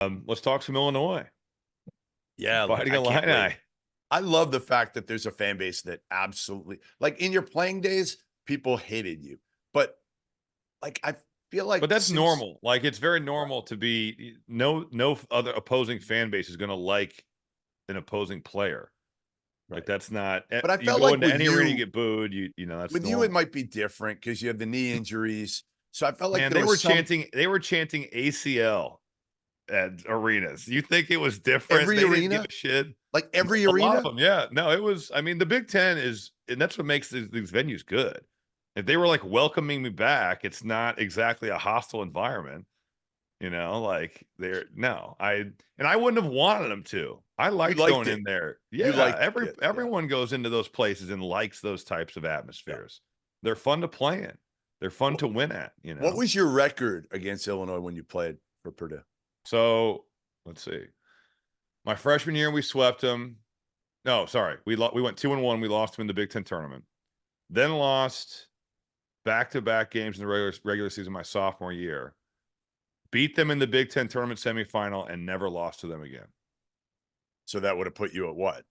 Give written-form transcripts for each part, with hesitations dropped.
Let's talk some Illinois. Yeah, Fighting I can't Illini. wait. I love the fact that there's a fan base that absolutely, like, in your playing days, people hated you, but like I feel like But that's since normal. Like, it's very normal to be no other opposing fan base is going to like an opposing player. Like, right. that's not. But I You felt go like into any arena, you get booed. That's with you, it normal. might be different because you have the knee injuries. So I felt like Man, there they was were some chanting. They were chanting ACL at arenas. You think it was different? every They didn't give arena, a shit. like every A lot of arena. them, yeah. No, it was. I mean, the Big Ten is, and that's what makes these venues good. If they were like welcoming me back, it's not exactly a hostile environment. Like they're no, I wouldn't have wanted them to. I You liked liked going it. in there. You Yeah, liked it. Yeah. everyone goes into those places and likes those types of Yeah. atmospheres. They're fun to play in. They're fun to win at. What was your record against Illinois when you played for Purdue? So let's see. My freshman year, we swept them. No, sorry, we went 2-1. We lost them in the Big Ten tournament. Then lost back-to-back games in the regular season my sophomore year. Beat them in the Big Ten tournament semifinal and never lost to them again. So that would have put you at what?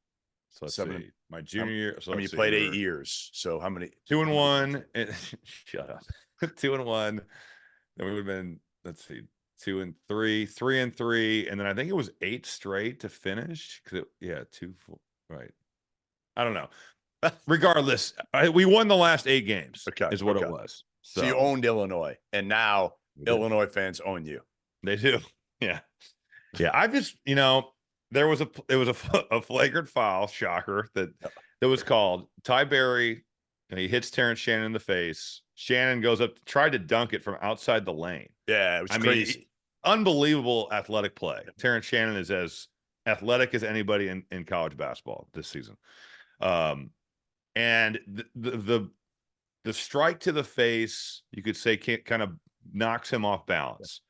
So let's see. My junior year. So you played 8 years. So how many? 2-1. Shut up. 2-1. Then we would have been, let's see, 2-3, 3-3. And then I think it was 8 straight to finish. Yeah, 2, 4. Right. I don't know. Regardless, we won the last 8 games. Okay, is what it was. So you owned Illinois, and now Illinois fans own you. They do. Yeah. Yeah. I just, there was a flagrant foul, shocker, that was called. Ty Berry, he hits Terrence Shannon in the face. Shannon goes up, tried to dunk it from outside the lane. Yeah, it was crazy. Unbelievable athletic play. Terrence Shannon is as athletic as anybody in college basketball this season. And the strike to the face, you could say, kind of knocks him off balance.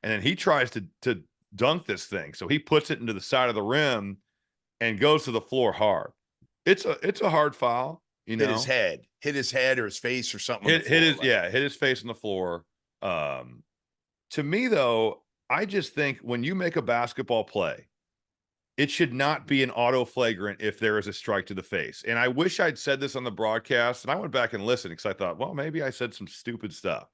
And then he tries to dunk this thing. So he puts it into the side of the rim and goes to the floor hard. It's a hard foul, Hit his head or his face or something. Hit his face on the floor. To me, though, I just think when you make a basketball play, it should not be an auto flagrant if there is a strike to the face. And I wish I'd said this on the broadcast, and I went back and listened because I thought, well, maybe I said some stupid stuff.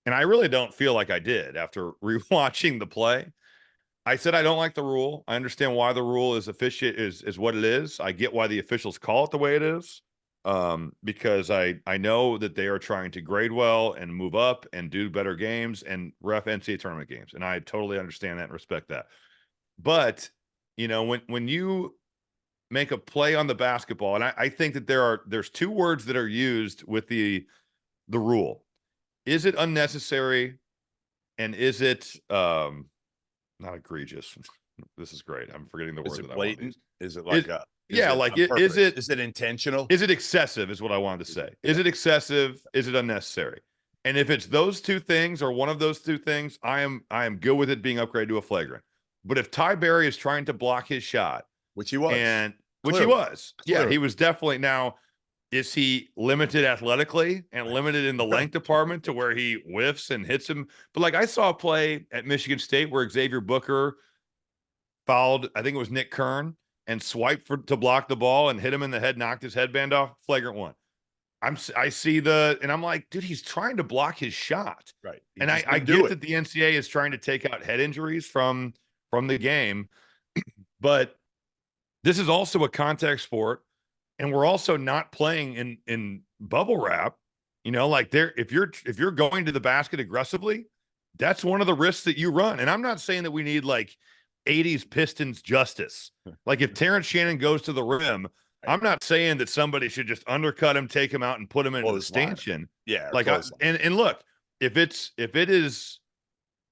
And I really don't feel like I did after rewatching the play. I said I don't like the rule. I understand why the rule is what it is. I get why the officials call it the way it is, because I know that they are trying to grade well and move up and do better games and ref NCAA tournament games, and I totally understand that and respect that. But when you make a play on the basketball, and I think that there's 2 words that are used with the rule. Is it unnecessary? And is it not egregious? This is great. I'm forgetting the word that blatant? I want. Is it like is it intentional? Is it excessive is what I wanted to say. Is it excessive? Is it unnecessary? And if it's those 2 things or one of those 2 things, I am good with it being upgraded to a flagrant. But if Ty Berry is trying to block his shot, which he was, yeah, he was definitely. Now, is he limited athletically and limited in the length department to where he whiffs and hits him? But like I saw a play at Michigan State where Xavier Booker fouled, I think it was Nick Kern, and swiped to block the ball and hit him in the head, knocked his headband off, flagrant 1. I see and I'm like, dude, he's trying to block his shot. Right. And I get that the NCAA is trying to take out head injuries from the game, but this is also a contact sport, and we're also not playing in bubble wrap. If you're going to the basket aggressively, that's one of the risks that you run. And I'm not saying that we need like 80s Pistons justice. Like if Terrence Shannon goes to the rim, I'm not saying that somebody should just undercut him, take him out, and put him into the stanchion. Yeah. And look, if it is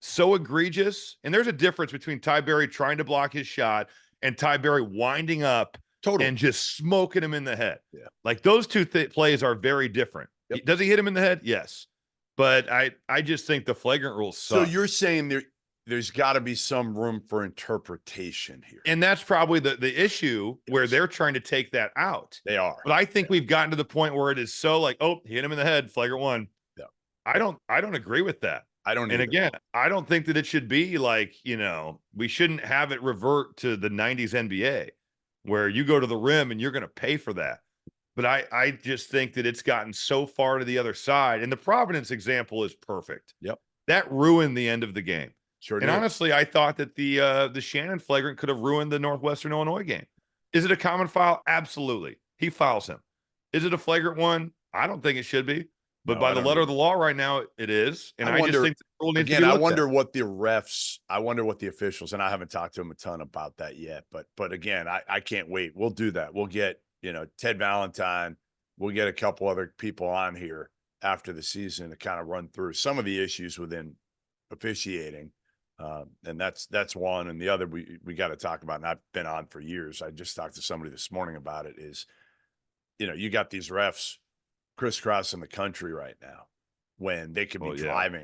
so egregious, and there's a difference between Ty Berry trying to block his shot and Ty Berry winding up and just smoking him in the head. Yeah. Like those 2 plays are very different. Yep. Does he hit him in the head? Yes. But I just think the flagrant rules suck. So you're saying there's got to be some room for interpretation here. And that's probably the issue where they're trying to take that out. They are. But I think we've gotten to the point where it is so like, oh, he hit him in the head, flagrant 1. Yeah. I don't agree with that. I don't And either. again, I don't think that it should be like, we shouldn't have it revert to the 90s NBA where you go to the rim and you're going to pay for that. But I just think that it's gotten so far to the other side. And the Providence example is perfect. Yep. That ruined the end of the game. Sure And did. honestly, I thought that the Shannon flagrant could have ruined the Northwestern Illinois game. Is it a common foul? Absolutely. He fouls him. Is it a flagrant one? I don't think it should be. But No, by I the don't letter of either. the law right now, it is. And I just wonder, think the rule needs to again, be I looked wonder at. what the refs, I wonder what the officials, and I haven't talked to them a ton about that yet, but again, I can't wait. We'll do that. We'll get, Ted Valentine, we'll get a couple other people on here after the season to kind of run through some of the issues within officiating. And that's one. And the other we got to talk about, and I've been on for years. I just talked to somebody this morning about it, is, you got these refs crisscrossing the country right now when they could be Well, yeah. driving